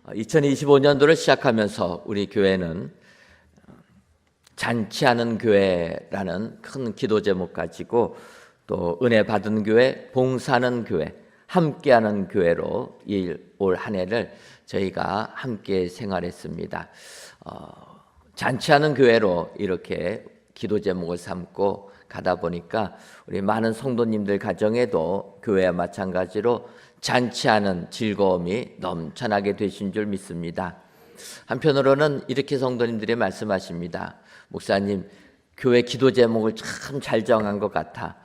2025년도를 시작하면서 우리 교회는 잔치하는 교회라는 큰 기도 제목 가지고 또 은혜 받은 교회, 봉사하는 교회, 함께하는 교회로 올 한 해를 저희가 함께 생활했습니다. 잔치하는 교회로 이렇게 기도 제목을 삼고 가다 보니까 우리 많은 성도님들 가정에도 교회와 마찬가지로 잔치하는 즐거움이 넘쳐나게 되신 줄 믿습니다. 한편으로는 이렇게 성도님들이 말씀하십니다. 목사님, 교회 기도 제목을 참 잘 정한 것 같아.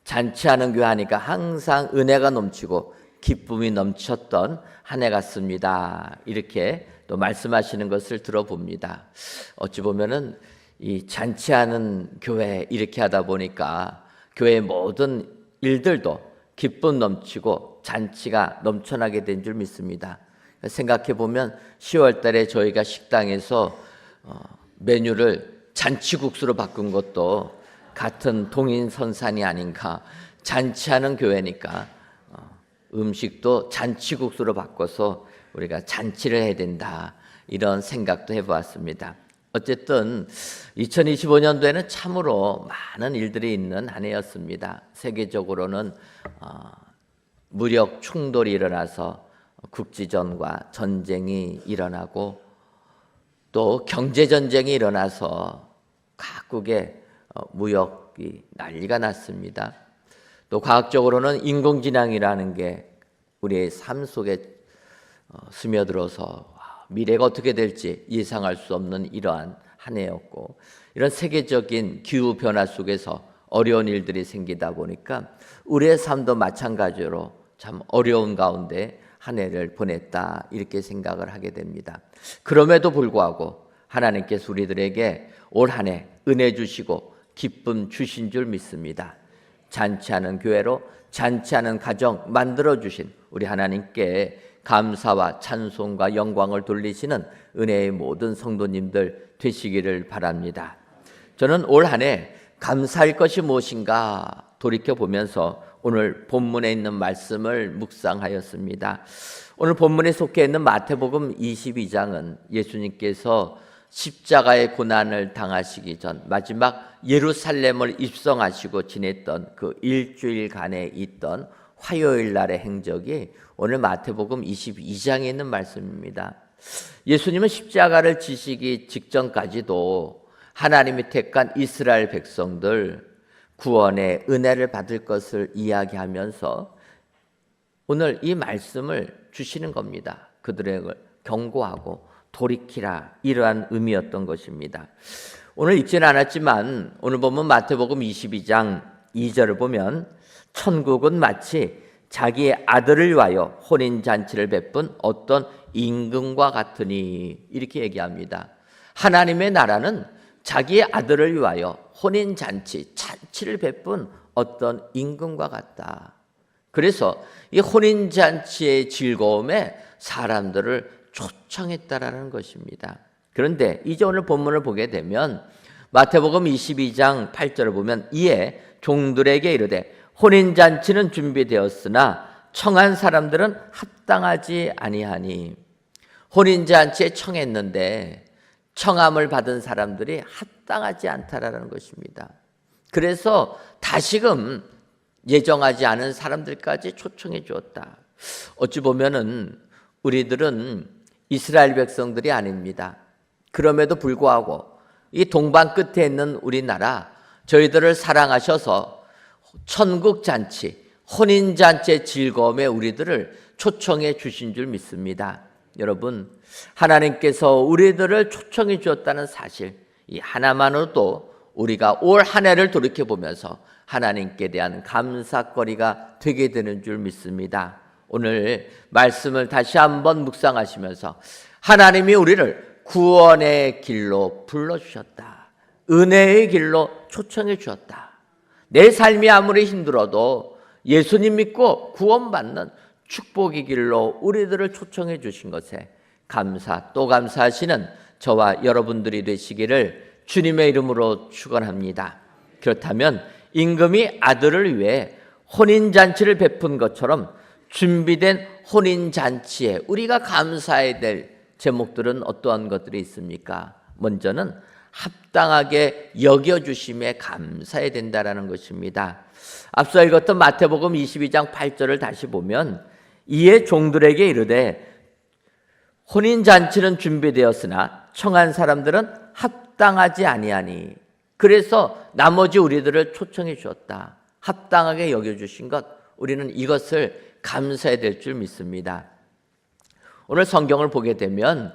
잔치하는 교회 하니까 항상 은혜가 넘치고 기쁨이 넘쳤던 한 해 같습니다. 이렇게 또 말씀하시는 것을 들어봅니다. 어찌 보면은 이 잔치하는 교회 이렇게 하다 보니까 교회의 모든 일들도 기쁨 넘치고 잔치가 넘쳐나게 된 줄 믿습니다. 생각해 보면 10월 달에 저희가 식당에서 메뉴를 잔치국수로 바꾼 것도 같은 동인선산이 아닌가. 잔치하는 교회니까 음식도 잔치국수로 바꿔서 우리가 잔치를 해야 된다, 이런 생각도 해보았습니다. 어쨌든 2025년도에는 참으로 많은 일들이 있는 한 해였습니다. 세계적으로는 무력 충돌이 일어나서 국지전과 전쟁이 일어나고 또 경제전쟁이 일어나서 각국의 무역이 난리가 났습니다. 또 과학적으로는 인공지능이라는 게 우리의 삶 속에 스며들어서 미래가 어떻게 될지 예상할 수 없는 이러한 한 해였고, 이런 세계적인 기후변화 속에서 어려운 일들이 생기다 보니까 우리의 삶도 마찬가지로 참 어려운 가운데 한 해를 보냈다, 이렇게 생각을 하게 됩니다. 그럼에도 불구하고 하나님께서 우리들에게 올 한 해 은혜 주시고 기쁨 주신 줄 믿습니다. 잔치하는 교회로 잔치하는 가정 만들어 주신 우리 하나님께 감사와 찬송과 영광을 돌리시는 은혜의 모든 성도님들 되시기를 바랍니다. 저는 올 한 해 감사할 것이 무엇인가 돌이켜보면서 오늘 본문에 있는 말씀을 묵상하였습니다. 오늘 본문에 속해 있는 마태복음 22장은 예수님께서 십자가의 고난을 당하시기 전 마지막 예루살렘을 입성하시고 지냈던 그 일주일간에 있던 화요일 날의 행적이 오늘 마태복음 22장에 있는 말씀입니다. 예수님은 십자가를 지시기 직전까지도 하나님이 택한 이스라엘 백성들 구원의 은혜를 받을 것을 이야기하면서 오늘 이 말씀을 주시는 겁니다. 그들을 경고하고 돌이키라, 이러한 의미였던 것입니다. 오늘 읽지는 않았지만 오늘 보면 마태복음 22장 2절을 보면 천국은 마치 자기의 아들을 위하여 혼인잔치를 베푼 어떤 임금과 같으니, 이렇게 얘기합니다. 하나님의 나라는 자기의 아들을 위하여 혼인잔치, 잔치를 베푼 어떤 임금과 같다. 그래서 이 혼인잔치의 즐거움에 사람들을 초청했다라는 것입니다. 그런데 이제 오늘 본문을 보게 되면 마태복음 22장 8절을 보면 이에 종들에게 이르되 혼인잔치는 준비되었으나 청한 사람들은 합당하지 아니하니. 혼인잔치에 청했는데 청함을 받은 사람들이 합당하지 않다라는 것입니다. 그래서 다시금 예정하지 않은 사람들까지 초청해 주었다. 어찌 보면은 우리들은 이스라엘 백성들이 아닙니다. 그럼에도 불구하고 이 동방 끝에 있는 우리나라, 저희들을 사랑하셔서 천국잔치, 혼인잔치의 즐거움에 우리들을 초청해 주신 줄 믿습니다. 여러분, 하나님께서 우리들을 초청해 주었다는 사실, 이 하나만으로도 우리가 올 한 해를 돌이켜보면서 하나님께 대한 감사거리가 되게 되는 줄 믿습니다. 오늘 말씀을 다시 한번 묵상하시면서 하나님이 우리를 구원의 길로 불러주셨다. 은혜의 길로 초청해 주셨다. 내 삶이 아무리 힘들어도 예수님 믿고 구원받는 축복의 길로 우리들을 초청해 주신 것에 감사 또 감사하시는 저와 여러분들이 되시기를 주님의 이름으로 축원합니다. 그렇다면 임금이 아들을 위해 혼인잔치를 베푼 것처럼 준비된 혼인잔치에 우리가 감사해야 될 제목들은 어떠한 것들이 있습니까? 먼저는 합당하게 여겨주심에 감사해야 된다는 것입니다. 앞서 읽었던 마태복음 22장 8절을 다시 보면 이에 종들에게 이르되 혼인잔치는 준비되었으나 청한 사람들은 합당하지 아니하니, 그래서 나머지 우리들을 초청해 주었다. 합당하게 여겨주신 것, 우리는 이것을 감사해야 될 줄 믿습니다. 오늘 성경을 보게 되면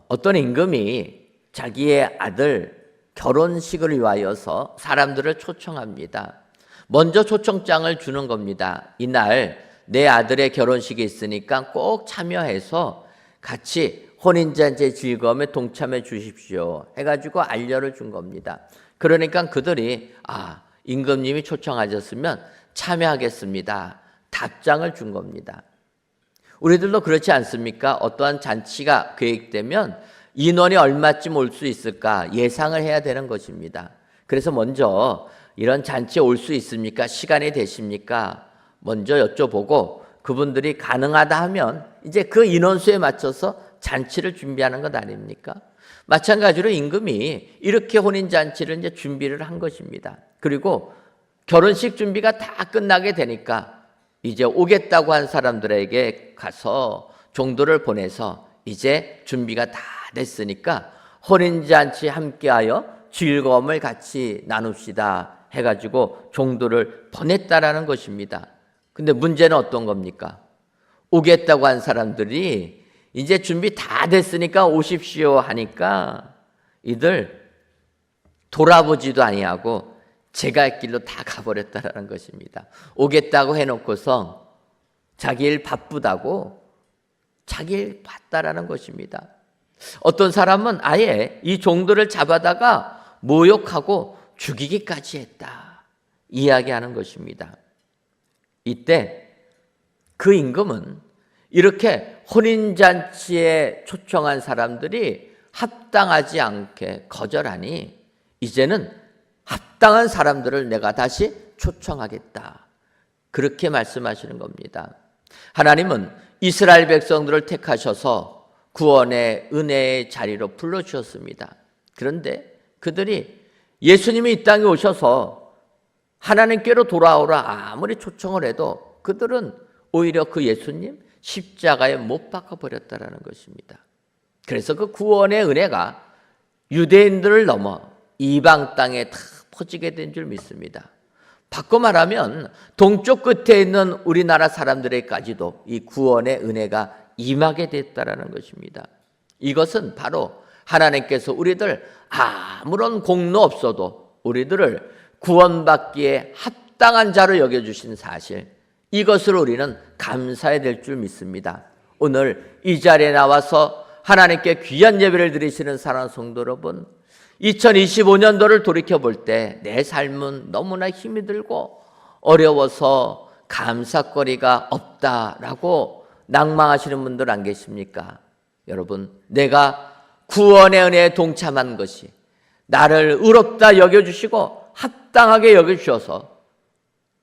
어떤 임금이 자기의 아들 결혼식을 위하여서 사람들을 초청합니다. 먼저 초청장을 주는 겁니다. 이날 내 아들의 결혼식이 있으니까 꼭 참여해서 같이 혼인잔치의 즐거움에 동참해 주십시오 해가지고 알려를 준 겁니다. 그러니까 그들이 임금님이 초청하셨으면 참여하겠습니다, 답장을 준 겁니다. 우리들도 그렇지 않습니까? 어떠한 잔치가 계획되면 인원이 얼마쯤 올 수 있을까 예상을 해야 되는 것입니다. 그래서 먼저 이런 잔치에 올 수 있습니까? 시간이 되십니까? 먼저 여쭤보고 그분들이 가능하다 하면 이제 그 인원수에 맞춰서 잔치를 준비하는 것 아닙니까? 마찬가지로 임금이 이렇게 혼인잔치를 이제 준비를 한 것입니다. 그리고 결혼식 준비가 다 끝나게 되니까 이제 오겠다고 한 사람들에게 가서 종들을 보내서 이제 준비가 다 됐으니까 혼인잔치 함께하여 즐거움을 같이 나눕시다 해가지고 종들을 보냈다라는 것입니다. 근데 문제는 어떤 겁니까? 오겠다고 한 사람들이 이제 준비 다 됐으니까 오십시오 하니까 이들 돌아보지도 아니하고 제 갈 길로 다 가버렸다라는 것입니다. 오겠다고 해놓고서 자기 일 바쁘다고 자기 일 봤다라는 것입니다. 어떤 사람은 아예 이 종들을 잡아다가 모욕하고 죽이기까지 했다 이야기하는 것입니다. 이때 그 임금은 이렇게 혼인잔치에 초청한 사람들이 합당하지 않게 거절하니 이제는 합당한 사람들을 내가 다시 초청하겠다, 그렇게 말씀하시는 겁니다. 하나님은 이스라엘 백성들을 택하셔서 구원의 은혜의 자리로 불러주셨습니다. 그런데 그들이 예수님이 이 땅에 오셔서 하나님께로 돌아오라 아무리 초청을 해도 그들은 오히려 그 예수님 십자가에 못 박아버렸다는 것입니다. 그래서 그 구원의 은혜가 유대인들을 넘어 이방 땅에 다 퍼지게 된 줄 믿습니다. 바꿔 말하면 동쪽 끝에 있는 우리나라 사람들에게까지도 이 구원의 은혜가 임하게 됐다는 것입니다. 이것은 바로 하나님께서 우리들 아무런 공로 없어도 우리들을 구원받기에 합당한 자로 여겨주신 사실, 이것을 우리는 감사해야 될 줄 믿습니다. 오늘 이 자리에 나와서 하나님께 귀한 예배를 드리시는 사랑하는 성도 여러분, 2025년도를 돌이켜볼 때 내 삶은 너무나 힘이 들고 어려워서 감사거리가 없다라고 낭망하시는 분들 안 계십니까? 여러분, 내가 구원의 은혜에 동참한 것이 나를 의롭다 여겨주시고 합당하게 여겨주셔서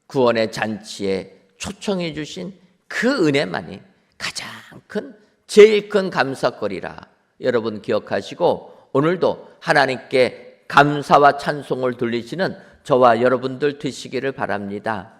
구원의 잔치에 초청해 주신 그 은혜만이 가장 큰, 제일 큰 감사거리라 여러분 기억하시고, 오늘도 하나님께 감사와 찬송을 돌리시는 저와 여러분들 되시기를 바랍니다.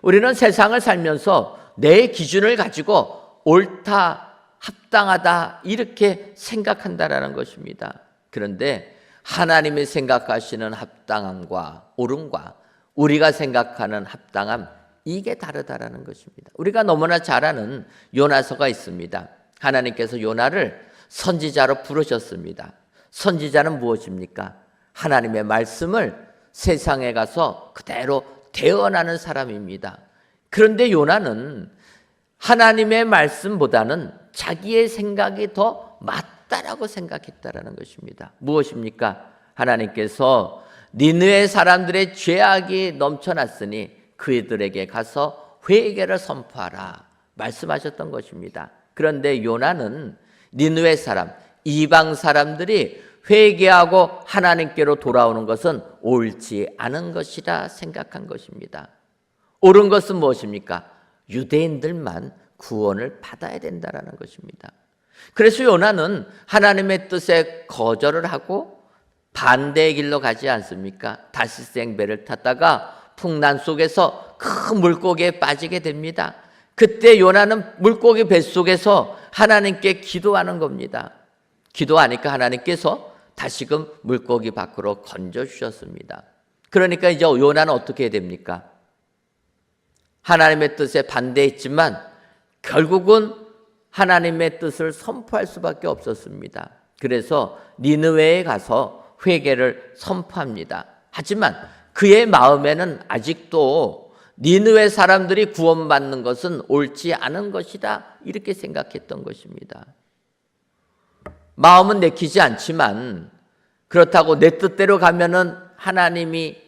우리는 세상을 살면서 내 기준을 가지고 옳다, 합당하다 이렇게 생각한다라는 것입니다. 그런데 하나님이 생각하시는 합당함과 옳음과 우리가 생각하는 합당함, 이게 다르다라는 것입니다. 우리가 너무나 잘 아는 요나서가 있습니다. 하나님께서 요나를 선지자로 부르셨습니다. 선지자는 무엇입니까? 하나님의 말씀을 세상에 가서 그대로 대언하는 사람입니다. 그런데 요나는 하나님의 말씀보다는 자기의 생각이 더 맞다라고 생각했다라는 것입니다. 무엇입니까? 하나님께서 니느웨 사람들의 죄악이 넘쳐났으니 그들에게 가서 회개를 선포하라 말씀하셨던 것입니다. 그런데 요나는 니느웨 사람, 이방 사람들이 회개하고 하나님께로 돌아오는 것은 옳지 않은 것이라 생각한 것입니다. 옳은 것은 무엇입니까? 유대인들만 구원을 받아야 된다라는 것입니다. 그래서 요나는 하나님의 뜻에 거절을 하고 반대의 길로 가지 않습니까? 다시생 배를 탔다가 풍랑 속에서 큰 물고기에 빠지게 됩니다. 그때 요나는 물고기 뱃속에서 하나님께 기도하는 겁니다. 기도하니까 하나님께서 다시금 물고기 밖으로 건져주셨습니다. 그러니까 이제 요나는 어떻게 해야 됩니까? 하나님의 뜻에 반대했지만 결국은 하나님의 뜻을 선포할 수밖에 없었습니다. 그래서 니느웨에 가서 회개를 선포합니다. 하지만 그의 마음에는 아직도 니느웨 사람들이 구원받는 것은 옳지 않은 것이다, 이렇게 생각했던 것입니다. 마음은 내키지 않지만 그렇다고 내 뜻대로 가면은 하나님이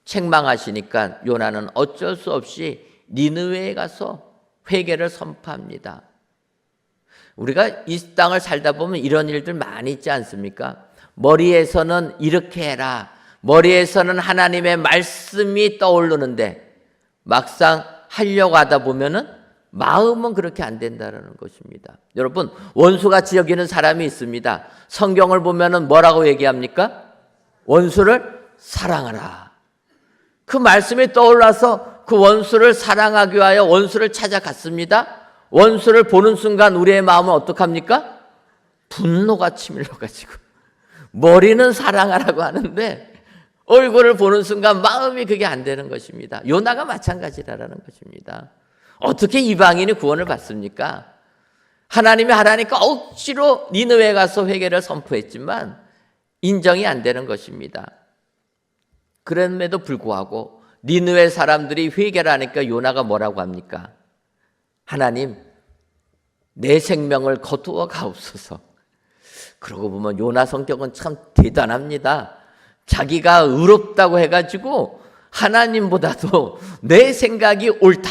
책망하시니까 요나는 어쩔 수 없이 니느웨에 가서 회개를 선포합니다. 우리가 이 땅을 살다 보면 이런 일들 많이 있지 않습니까? 머리에서는 이렇게 해라, 머리에서는 하나님의 말씀이 떠오르는데 막상 하려고 하다 보면은 마음은 그렇게 안 된다는 것입니다. 여러분, 원수같이 여기는 사람이 있습니다. 성경을 보면은 뭐라고 얘기합니까? 원수를 사랑하라. 그 말씀이 떠올라서 그 원수를 사랑하기 위하여 원수를 찾아갔습니다. 원수를 보는 순간 우리의 마음은 어떡합니까? 분노가 치밀러가지고 머리는 사랑하라고 하는데 얼굴을 보는 순간 마음이 그게 안 되는 것입니다. 요나가 마찬가지라는 것입니다. 어떻게 이방인이 구원을 받습니까? 하나님이 하라니까 억지로 니느웨에 가서 회개를 선포했지만 인정이 안 되는 것입니다. 그럼에도 불구하고 니느웨 사람들이 회개를 하니까 요나가 뭐라고 합니까? 하나님, 내 생명을 거두어 가옵소서. 그러고 보면 요나 성격은 참 대단합니다. 자기가 의롭다고 해가지고 하나님보다도 내 생각이 옳다,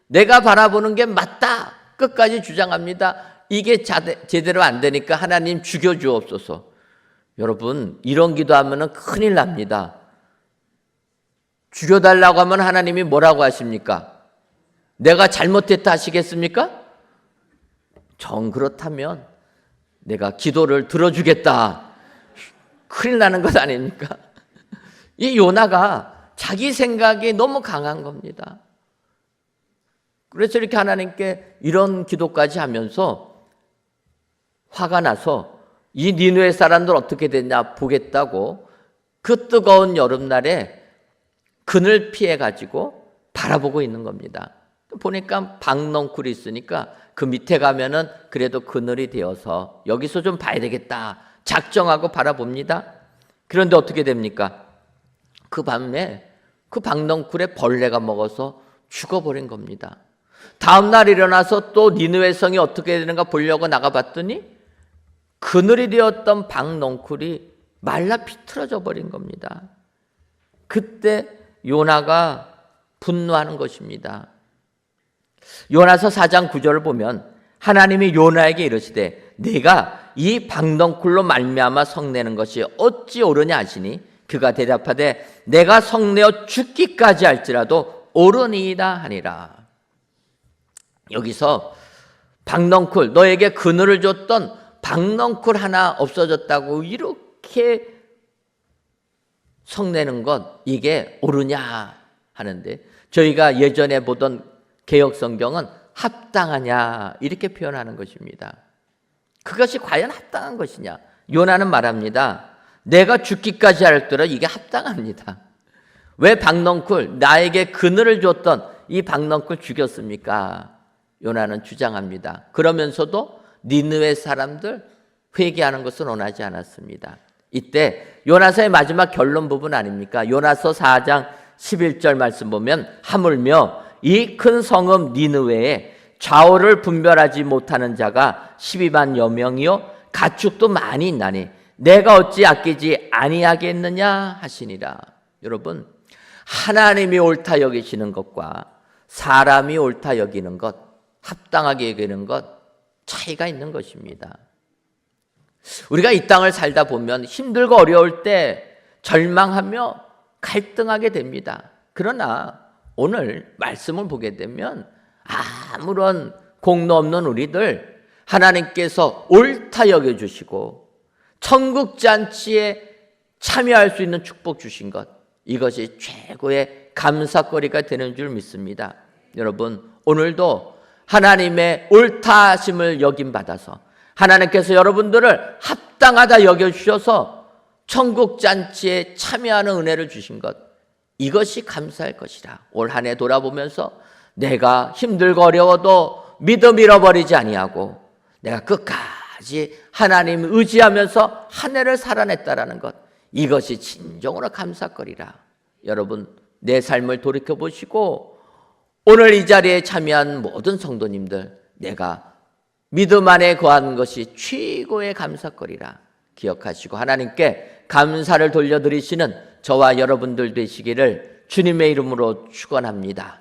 내가 바라보는 게 맞다, 끝까지 주장합니다. 이게 제대로 안 되니까 하나님 죽여주옵소서. 여러분, 이런 기도하면 큰일 납니다. 죽여달라고 하면 하나님이 뭐라고 하십니까? 내가 잘못했다 하시겠습니까? 정 그렇다면 내가 기도를 들어주겠다. 큰일 나는 것 아닙니까? 이 요나가 자기 생각이 너무 강한 겁니다. 그래서 이렇게 하나님께 이런 기도까지 하면서 화가 나서 이 니느웨 사람들 어떻게 됐냐 보겠다고 그 뜨거운 여름날에 그늘 피해가지고 바라보고 있는 겁니다. 보니까 박넝쿨이 있으니까 그 밑에 가면은 그래도 그늘이 되어서 여기서 좀 봐야 되겠다 작정하고 바라봅니다. 그런데 어떻게 됩니까? 그 밤에 그 박넝쿨에 벌레가 먹어서 죽어버린 겁니다. 다음 날 일어나서 또 니느웨 성이 어떻게 되는가 보려고 나가봤더니 그늘이 되었던 박넝쿨이 말라 비틀어져 버린 겁니다. 그때 요나가 분노하는 것입니다. 요나서 4장 9절을 보면 하나님이 요나에게 이르시되 내가 이 박넝쿨로 말미암아 성내는 것이 어찌 옳으냐 하시니 그가 대답하되 내가 성내어 죽기까지 할지라도 옳으니이다 하니라. 여기서 박넝쿨, 너에게 그늘을 줬던 박넝쿨 하나 없어졌다고 이렇게 성내는 것, 이게 옳으냐 하는데 저희가 예전에 보던 개역성경은 합당하냐 이렇게 표현하는 것입니다. 그것이 과연 합당한 것이냐? 요나는 말합니다. 내가 죽기까지 할더라 이게 합당합니다. 왜 박넝쿨, 나에게 그늘을 줬던 이 박넝쿨 죽였습니까? 요나는 주장합니다. 그러면서도 니느웨 사람들 회개하는 것은 원하지 않았습니다. 이때 요나서의 마지막 결론 부분 아닙니까? 요나서 4장 11절 말씀 보면 하물며 이 큰 성읍 니느웨에 좌우를 분별하지 못하는 자가 12만여 명이요 가축도 많이 있나니 내가 어찌 아끼지 아니하겠느냐 하시니라. 여러분, 하나님이 옳다 여기시는 것과 사람이 옳다 여기는 것, 합당하게 여기는 것 차이가 있는 것입니다. 우리가 이 땅을 살다 보면 힘들고 어려울 때 절망하며 갈등하게 됩니다. 그러나 오늘 말씀을 보게 되면 아무런 공로 없는 우리들 하나님께서 옳다 여겨주시고 천국 잔치에 참여할 수 있는 축복 주신 것, 이것이 최고의 감사거리가 되는 줄 믿습니다. 여러분, 오늘도 하나님의 옳다 하심을 여김받아서 하나님께서 여러분들을 합당하다 여겨주셔서 천국 잔치에 참여하는 은혜를 주신 것, 이것이 감사할 것이라. 올 한 해 돌아보면서 내가 힘들고 어려워도 믿음 잃어버리지 아니하고 내가 끝까지 하나님 의지하면서 한 해를 살아냈다라는 것, 이것이 진정으로 감사거리라. 여러분, 내 삶을 돌이켜보시고 오늘 이 자리에 참여한 모든 성도님들, 내가 믿음 안에 거한 것이 최고의 감사거리라 기억하시고 하나님께 감사를 돌려드리시는 저와 여러분들 되시기를 주님의 이름으로 축원합니다.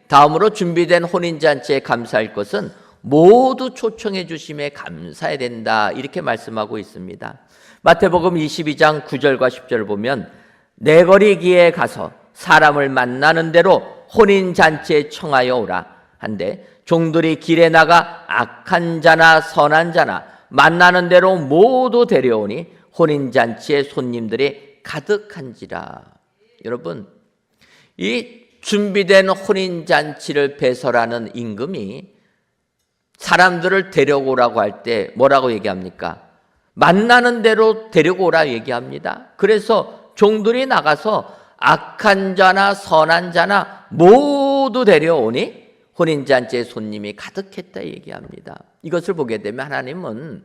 다음으로 준비된 혼인잔치에 감사할 것은 모두 초청해 주심에 감사해야 된다, 이렇게 말씀하고 있습니다. 마태복음 22장 9절과 10절을 보면 내거리기에 가서 사람을 만나는 대로 혼인잔치에 청하여 오라 한데 종들이 길에 나가 악한 자나 선한 자나 만나는 대로 모두 데려오니 혼인잔치에 손님들이 가득한지라. 여러분, 이 준비된 혼인잔치를 배설하는 임금이 사람들을 데려오라고 할 때 뭐라고 얘기합니까? 만나는 대로 데리고 오라 얘기합니다. 그래서 종들이 나가서 악한 자나 선한 자나 모두 데려오니 혼인잔치에 손님이 가득했다 얘기합니다. 이것을 보게 되면 하나님은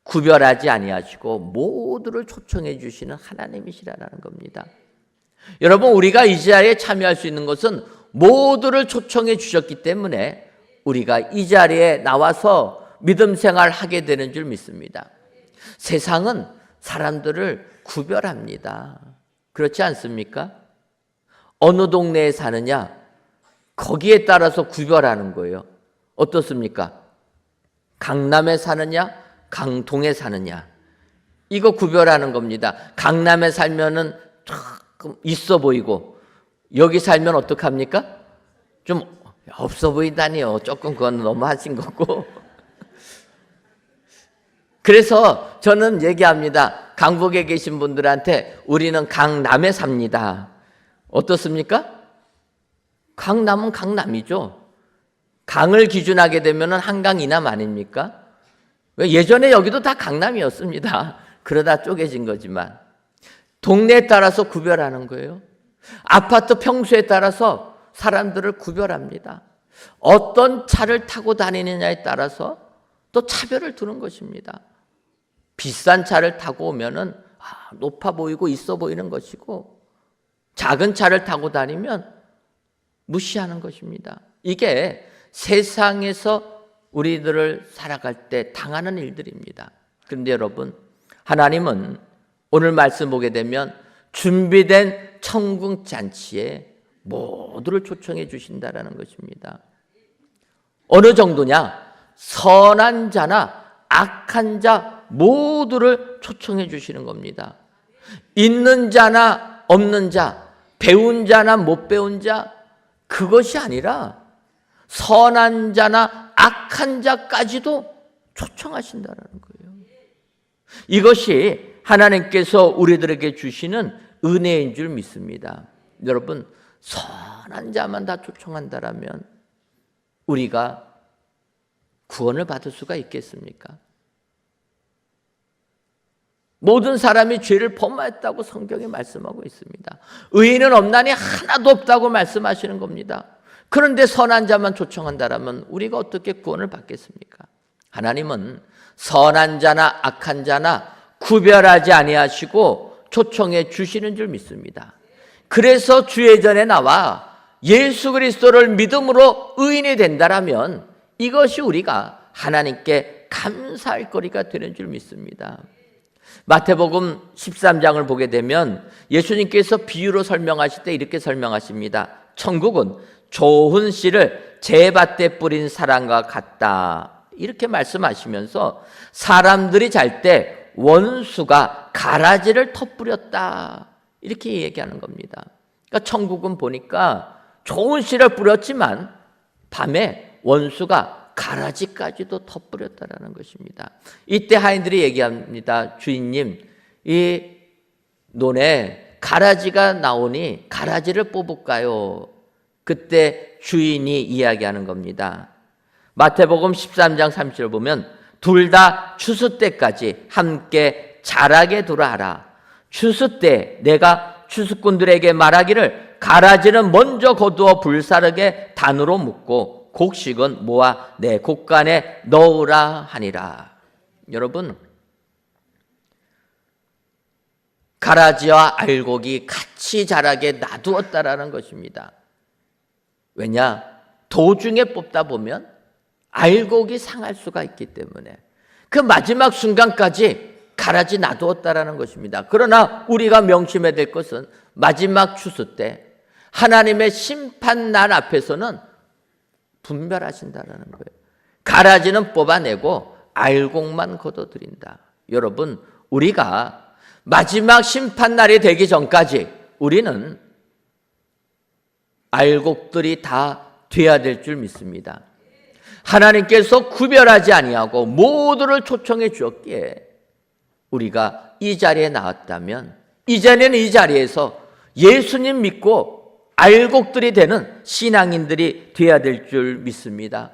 구별하지 아니하시고 모두를 초청해 주시는 하나님이시라는 겁니다. 여러분, 우리가 이 자리에 참여할 수 있는 것은 모두를 초청해 주셨기 때문에 우리가 이 자리에 나와서 믿음 생활하게 되는 줄 믿습니다. 세상은 사람들을 구별합니다. 그렇지 않습니까? 어느 동네에 사느냐, 거기에 따라서 구별하는 거예요. 어떻습니까? 강남에 사느냐, 강동에 사느냐, 이거 구별하는 겁니다. 강남에 살면은 조금 있어 보이고 여기 살면 어떡합니까? 좀 없어 보인다니요. 조금 그건 너무 하신 거고. 그래서 저는 얘기합니다. 강북에 계신 분들한테 우리는 강남에 삽니다. 어떻습니까? 강남은 강남이죠. 강을 기준하게 되면 한강 이남 아닙니까? 예전에 여기도 다 강남이었습니다. 그러다 쪼개진 거지만 동네에 따라서 구별하는 거예요. 아파트 평수에 따라서 사람들을 구별합니다. 어떤 차를 타고 다니느냐에 따라서 또 차별을 두는 것입니다. 비싼 차를 타고 오면은 높아 보이고 있어 보이는 것이고, 작은 차를 타고 다니면 무시하는 것입니다. 이게 세상에서 우리들을 살아갈 때 당하는 일들입니다. 그런데 여러분, 하나님은 오늘 말씀 보게 되면 준비된 천국 잔치에 모두를 초청해 주신다라는 것입니다. 어느 정도냐? 선한 자나 악한 자 모두를 초청해 주시는 겁니다. 있는 자나 없는 자, 배운 자나 못 배운 자, 그것이 아니라 선한 자나 악한 자까지도 초청하신다는 거예요. 이것이 하나님께서 우리들에게 주시는 은혜인 줄 믿습니다. 여러분, 선한 자만 다 초청한다라면 우리가 구원을 받을 수가 있겠습니까? 모든 사람이 죄를 범하였다고 성경에 말씀하고 있습니다. 의인은 없나니 하나도 없다고 말씀하시는 겁니다. 그런데 선한 자만 초청한다라면 우리가 어떻게 구원을 받겠습니까? 하나님은 선한 자나 악한 자나 구별하지 아니하시고 초청해 주시는 줄 믿습니다. 그래서 주의 전에 나와 예수 그리스도를 믿음으로 의인이 된다라면 이것이 우리가 하나님께 감사할 거리가 되는 줄 믿습니다. 마태복음 13장을 보게 되면 예수님께서 비유로 설명하실 때 이렇게 설명하십니다. 천국은 좋은 씨를 제밭에 뿌린 사람과 같다, 이렇게 말씀하시면서 사람들이 잘 때 원수가 가라지를 터뿌렸다, 이렇게 얘기하는 겁니다. 그러니까 천국은 보니까 좋은 씨를 뿌렸지만 밤에 원수가 가라지까지도 터뜨렸다라는 것입니다. 이때 하인들이 얘기합니다. 주인님, 이 논에 가라지가 나오니 가라지를 뽑을까요? 그때 주인이 이야기하는 겁니다. 마태복음 13장 30절 보면 둘 다 추수 때까지 함께 자라게 두라 하라. 추수 때 내가 추수꾼들에게 말하기를 가라지는 먼저 거두어 불사르게 단으로 묶고 곡식은 모아 내 곡간에 넣으라 하니라. 여러분, 가라지와 알곡이 같이 자라게 놔두었다라는 것입니다. 왜냐? 도중에 뽑다 보면 알곡이 상할 수가 있기 때문에 그 마지막 순간까지 가라지 놔두었다라는 것입니다. 그러나 우리가 명심해야 될 것은 마지막 추수 때 하나님의 심판날 앞에서는 분별하신다는 거예요. 가라지는 뽑아내고 알곡만 걷어들인다. 여러분, 우리가 마지막 심판날이 되기 전까지 우리는 알곡들이 다 돼야 될 줄 믿습니다. 하나님께서 구별하지 아니하고 모두를 초청해 주었기에 우리가 이 자리에 나왔다면 이제는 이 자리에서 예수님 믿고 알곡들이 되는 신앙인들이 돼야 될 줄 믿습니다.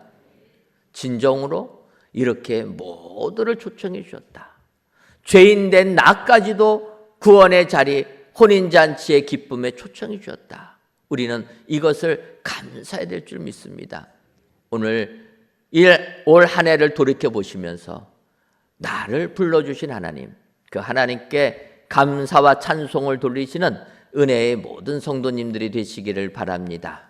진정으로 이렇게 모두를 초청해 주셨다. 죄인된 나까지도 구원의 자리, 혼인잔치의 기쁨에 초청해 주셨다. 우리는 이것을 감사해야 될 줄 믿습니다. 오늘 올 한 해를 돌이켜 보시면서 나를 불러주신 하나님, 그 하나님께 감사와 찬송을 돌리시는 은혜의 모든 성도님들이 되시기를 바랍니다.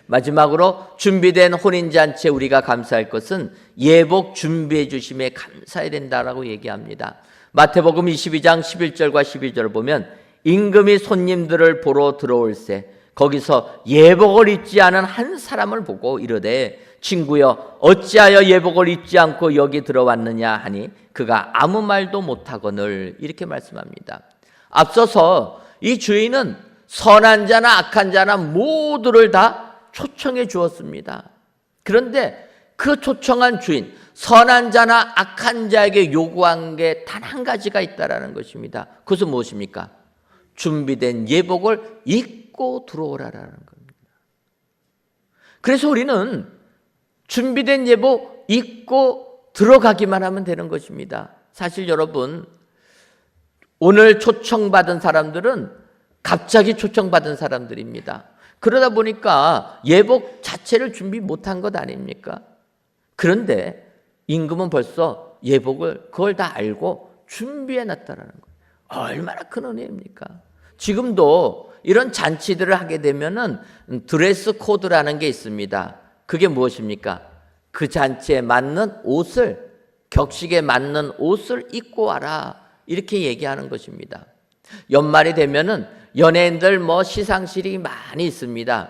마지막으로 준비된 혼인잔치에 우리가 감사할 것은 예복 준비해 주심에 감사해야 된다라고 얘기합니다. 마태복음 22장 11절과 12절을 보면 임금이 손님들을 보러 들어올세 거기서 예복을 입지 않은 한 사람을 보고 이르되 친구여 어찌하여 예복을 입지 않고 여기 들어왔느냐 하니 그가 아무 말도 못하거늘 이렇게 말씀합니다. 앞서서 이 주인은 선한 자나 악한 자나 모두를 다 초청해 주었습니다. 그런데 그 초청한 주인, 선한 자나 악한 자에게 요구한 게 단 한 가지가 있다라는 것입니다. 그것은 무엇입니까? 준비된 예복을 입고 들어오라라는 겁니다. 그래서 우리는 준비된 예복 입고 들어가기만 하면 되는 것입니다. 사실 여러분, 오늘 초청받은 사람들은 갑자기 초청받은 사람들입니다. 그러다 보니까 예복 자체를 준비 못한 것 아닙니까? 그런데 임금은 벌써 예복을 그걸 다 알고 준비해 놨다라는 거예요. 얼마나 큰 은혜입니까? 지금도 이런 잔치들을 하게 되면은 드레스 코드라는 게 있습니다. 그게 무엇입니까? 그 잔치에 맞는 옷을, 격식에 맞는 옷을 입고 와라. 이렇게 얘기하는 것입니다. 연말이 되면은 연예인들 시상식이 많이 있습니다.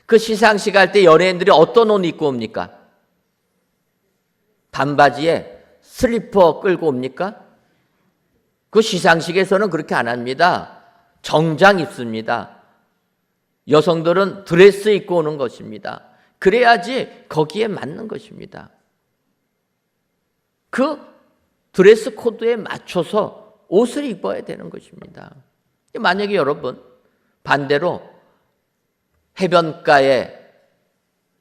그 시상식 할 때 연예인들이 어떤 옷 입고 옵니까? 반바지에 슬리퍼 끌고 옵니까? 그 시상식에서는 그렇게 안 합니다. 정장 입습니다. 여성들은 드레스 입고 오는 것입니다. 그래야지 거기에 맞는 것입니다. 그 드레스 코드에 맞춰서 옷을 입어야 되는 것입니다. 만약에 여러분 반대로 해변가에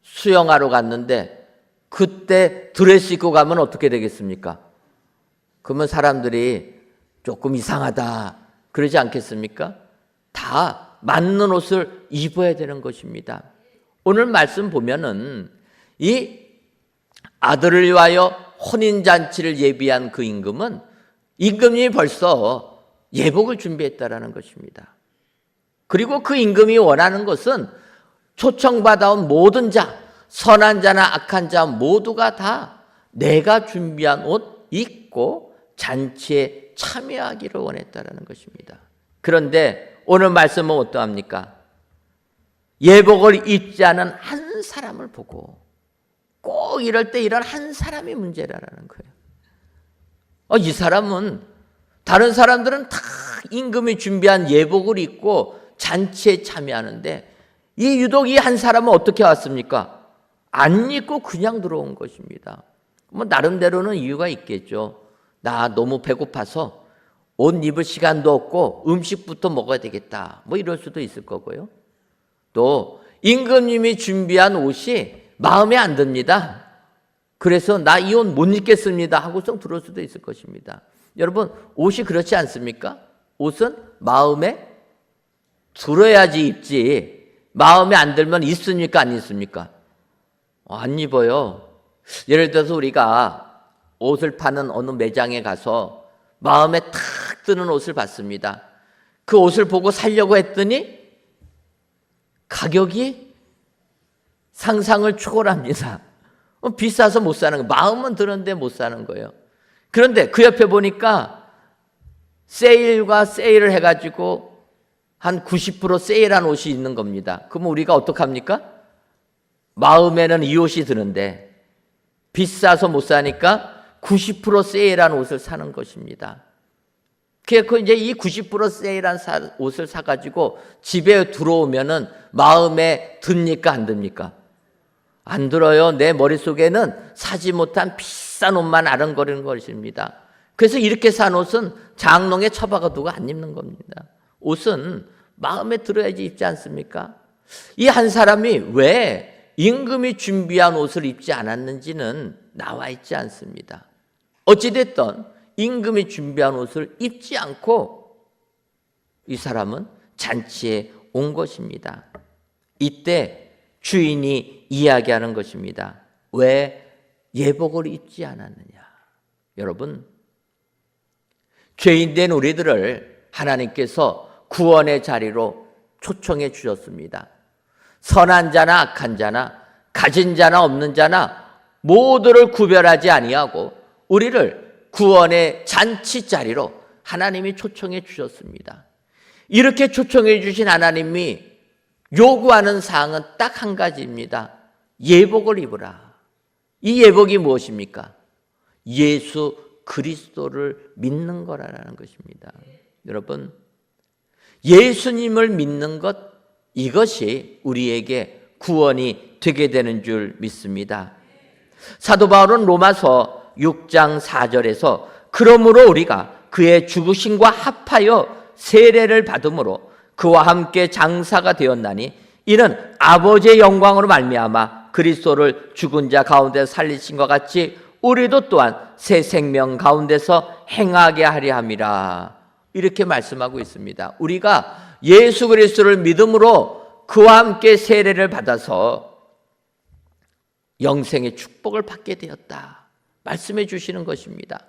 수영하러 갔는데 그때 드레스 입고 가면 어떻게 되겠습니까? 그러면 사람들이 조금 이상하다 그러지 않겠습니까? 다 맞는 옷을 입어야 되는 것입니다. 오늘 말씀 보면은 이 아들을 위하여 혼인잔치를 예비한 그 임금이 벌써 예복을 준비했다라는 것입니다. 그리고 그 임금이 원하는 것은 초청받아온 모든 자, 선한 자나 악한 자 모두가 다 내가 준비한 옷 입고 잔치에 참여하기를 원했다라는 것입니다. 그런데 오늘 말씀은 어떠합니까? 예복을 입지 않은 한 사람을 보고 꼭 이럴 때 이런 한 사람이 문제라는 거예요. 이 사람은 다른 사람들은 다 임금이 준비한 예복을 입고 잔치에 참여하는데 이 유독 이 한 사람은 어떻게 왔습니까? 안 입고 그냥 들어온 것입니다. 뭐 나름대로는 이유가 있겠죠. 나 너무 배고파서 옷 입을 시간도 없고 음식부터 먹어야 되겠다. 뭐 이럴 수도 있을 거고요. 또 임금님이 준비한 옷이 마음에 안 듭니다. 그래서 나 이 옷 못 입겠습니다 하고서 들어올 수도 있을 것입니다. 여러분, 옷이 그렇지 않습니까? 옷은 마음에 들어야지 입지. 마음에 안 들면 입습니까? 안 입습니까? 안 입어요. 예를 들어서 우리가 옷을 파는 어느 매장에 가서 마음에 탁 드는 옷을 봤습니다. 그 옷을 보고 사려고 했더니 가격이 상상을 초월합니다. 비싸서 못 사는 거예요. 마음은 드는데 못 사는 거예요. 그런데 그 옆에 보니까 세일과 세일을 해가지고 한 90% 세일한 옷이 있는 겁니다. 그러면 우리가 어떡합니까? 마음에는 이 옷이 드는데 비싸서 못 사니까 90% 세일한 옷을 사는 것입니다. 그래서 이제 이 90% 세일한 옷을 사가지고 집에 들어오면은 마음에 듭니까? 안 듭니까? 안 들어요. 내 머릿속에는 사지 못한 비싼 옷만 아른거리는 것입니다. 그래서 이렇게 산 옷은 장롱에 처박아두고 안 입는 겁니다. 옷은 마음에 들어야지 입지 않습니까? 이 한 사람이 왜 임금이 준비한 옷을 입지 않았는지는 나와 있지 않습니다. 어찌됐든 임금이 준비한 옷을 입지 않고 이 사람은 잔치에 온 것입니다. 이때 주인이 이야기하는 것입니다. 왜 예복을 입지 않았느냐? 여러분, 죄인된 우리들을 하나님께서 구원의 자리로 초청해 주셨습니다. 선한 자나 악한 자나 가진 자나 없는 자나 모두를 구별하지 아니하고 우리를 구원의 잔치 자리로 하나님이 초청해 주셨습니다. 이렇게 초청해 주신 하나님이 요구하는 사항은 딱 한 가지입니다. 예복을 입으라. 이 예복이 무엇입니까? 예수 그리스도를 믿는 거라는 것입니다. 여러분, 예수님을 믿는 것, 이것이 우리에게 구원이 되게 되는 줄 믿습니다. 사도 바울은 로마서 6장 4절에서 그러므로 우리가 그의 죽으심과 합하여 세례를 받음으로 그와 함께 장사가 되었나니 이는 아버지의 영광으로 말미암아 그리스도를 죽은 자 가운데 살리신 것 같이 우리도 또한 새 생명 가운데서 행하게 하려 함이라. 이렇게 말씀하고 있습니다. 우리가 예수 그리스도를 믿음으로 그와 함께 세례를 받아서 영생의 축복을 받게 되었다 말씀해 주시는 것입니다.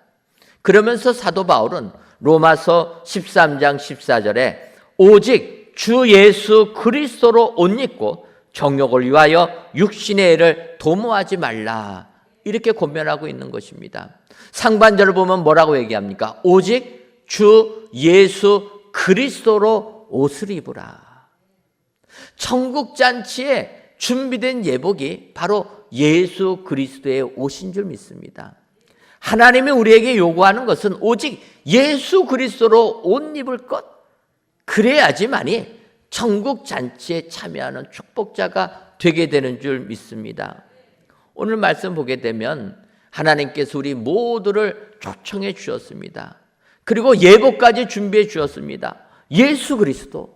그러면서 사도 바울은 로마서 13장 14절에 오직 주 예수 그리스도로 옷 입고 정욕을 위하여 육신의 애를 도모하지 말라. 이렇게 권면하고 있는 것입니다. 상반절을 보면 뭐라고 얘기합니까? 오직 주 예수 그리스도로 옷을 입으라. 천국 잔치에 준비된 예복이 바로 예수 그리스도의 옷인 줄 믿습니다. 하나님이 우리에게 요구하는 것은 오직 예수 그리스도로 옷 입을 것, 그래야지만이 천국 잔치에 참여하는 축복자가 되게 되는 줄 믿습니다. 오늘 말씀 보게 되면 하나님께서 우리 모두를 초청해 주셨습니다. 그리고 예복까지 준비해 주셨습니다. 예수 그리스도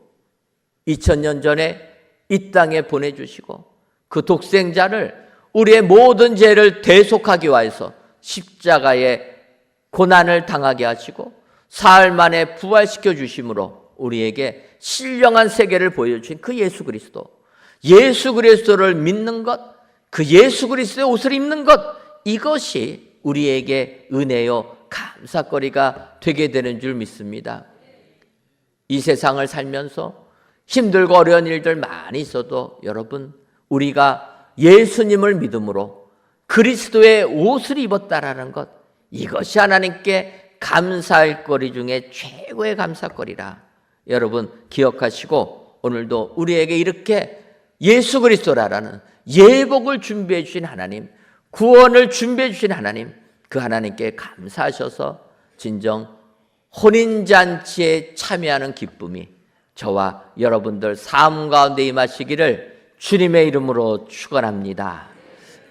2000년 전에 이 땅에 보내주시고 그 독생자를 우리의 모든 죄를 대속하기 위해서 십자가에 고난을 당하게 하시고 사흘 만에 부활시켜 주심으로 우리에게 신령한 세계를 보여주신 그 예수 그리스도, 예수 그리스도를 믿는 것, 그 예수 그리스도의 옷을 입는 것, 이것이 우리에게 은혜요 감사거리가 되게 되는 줄 믿습니다. 이 세상을 살면서 힘들고 어려운 일들 많이 있어도 여러분, 우리가 예수님을 믿음으로 그리스도의 옷을 입었다라는 것, 이것이 하나님께 감사할 거리 중에 최고의 감사거리라 여러분 기억하시고, 오늘도 우리에게 이렇게 예수 그리스도라는 예복을 준비해 주신 하나님, 구원을 준비해 주신 하나님, 그 하나님께 감사하셔서 진정 혼인잔치에 참여하는 기쁨이 저와 여러분들 삶 가운데 임하시기를 주님의 이름으로 축원합니다.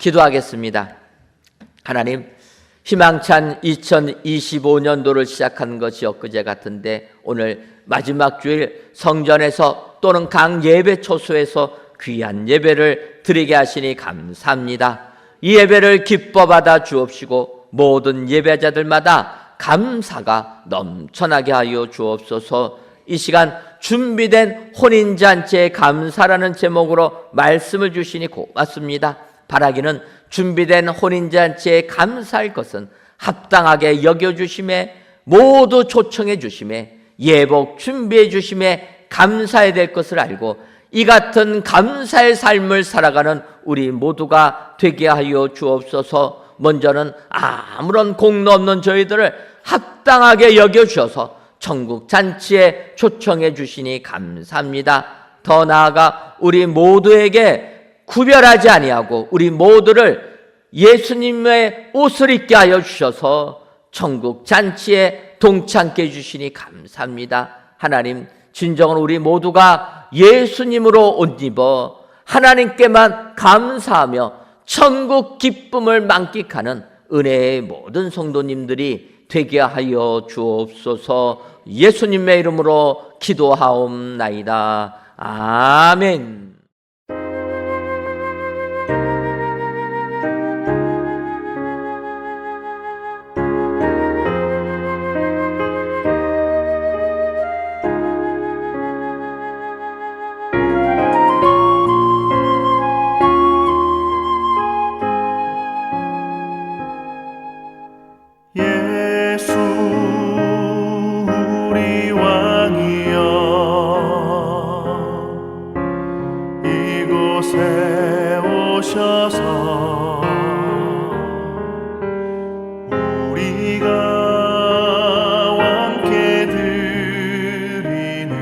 기도하겠습니다. 하나님, 희망찬 2025년도를 시작한 것이 엊그제 같은데 오늘 마지막 주일 성전에서 또는 각 예배 초소에서 귀한 예배를 드리게 하시니 감사합니다. 이 예배를 기뻐 받아 주옵시고 모든 예배자들마다 감사가 넘쳐나게 하여 주옵소서. 이 시간 준비된 혼인잔치에 감사라는 제목으로 말씀을 주시니 고맙습니다. 바라기는 준비된 혼인잔치에 감사할 것은 합당하게 여겨주심에 모두 초청해 주심에 예복 준비해 주심에 감사해야 될 것을 알고 이 같은 감사의 삶을 살아가는 우리 모두가 되게 하여 주옵소서. 먼저는 아무런 공로 없는 저희들을 합당하게 여겨주셔서 천국 잔치에 초청해 주시니 감사합니다. 더 나아가 우리 모두에게 구별하지 아니하고 우리 모두를 예수님의 옷을 입게 하여 주셔서 천국 잔치에 동참케 해주시니 감사합니다. 하나님, 진정으로 우리 모두가 예수님으로 옷 입어 하나님께만 감사하며 천국 기쁨을 만끽하는 은혜의 모든 성도님들이 되게 하여 주옵소서. 예수님의 이름으로 기도하옵나이다. 아멘. 예수 우리 왕이여 이곳에 오셔서 우리가 함께 드리는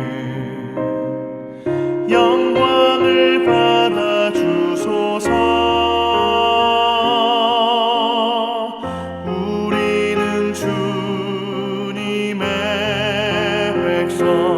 영광을 받아 주소서. 주님의 백성